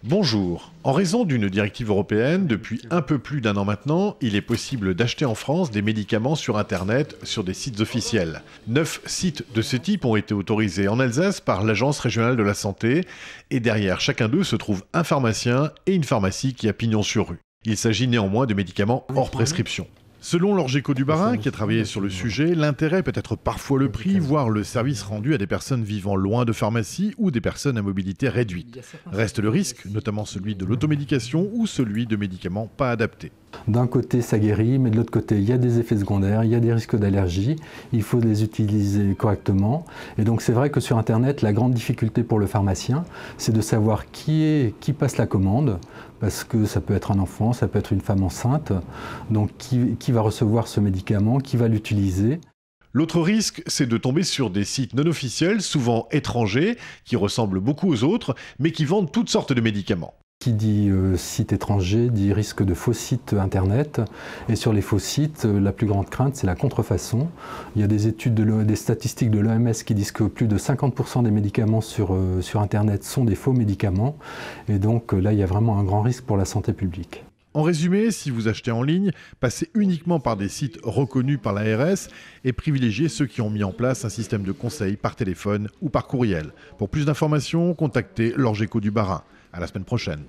Bonjour. En raison d'une directive européenne, depuis un peu plus d'un an maintenant, il est possible d'acheter en France des médicaments sur Internet sur des sites officiels. 9 sites de ce type ont été autorisés en Alsace par l'Agence régionale de la santé et derrière chacun d'eux se trouve un pharmacien et une pharmacie qui a pignon sur rue. Il s'agit néanmoins de médicaments hors prescription. Selon Lorgeco du Bas-Rhin, qui a travaillé sur le sujet, l'intérêt peut être parfois le prix, voire le service rendu à des personnes vivant loin de pharmacie ou des personnes à mobilité réduite. Reste le risque, notamment celui de l'automédication ou celui de médicaments pas adaptés. D'un côté, ça guérit, mais de l'autre côté, il y a des effets secondaires, il y a des risques d'allergie, il faut les utiliser correctement. Et donc c'est vrai que sur Internet, la grande difficulté pour le pharmacien, c'est de savoir qui passe la commande, parce que ça peut être un enfant, ça peut être une femme enceinte, donc qui va recevoir ce médicament, qui va l'utiliser. L'autre risque, c'est de tomber sur des sites non officiels, souvent étrangers, qui ressemblent beaucoup aux autres, mais qui vendent toutes sortes de médicaments. Qui dit site étranger dit risque de faux sites Internet. Et sur les faux sites, la plus grande crainte, c'est la contrefaçon. Il y a des études, des statistiques de l'OMS qui disent que plus de 50% des médicaments sur Internet sont des faux médicaments. Et donc là, il y a vraiment un grand risque pour la santé publique. En résumé, si vous achetez en ligne, passez uniquement par des sites reconnus par l'ARS et privilégiez ceux qui ont mis en place un système de conseil par téléphone ou par courriel. Pour plus d'informations, contactez Lorgeco du Bas-Rhin. À la semaine prochaine.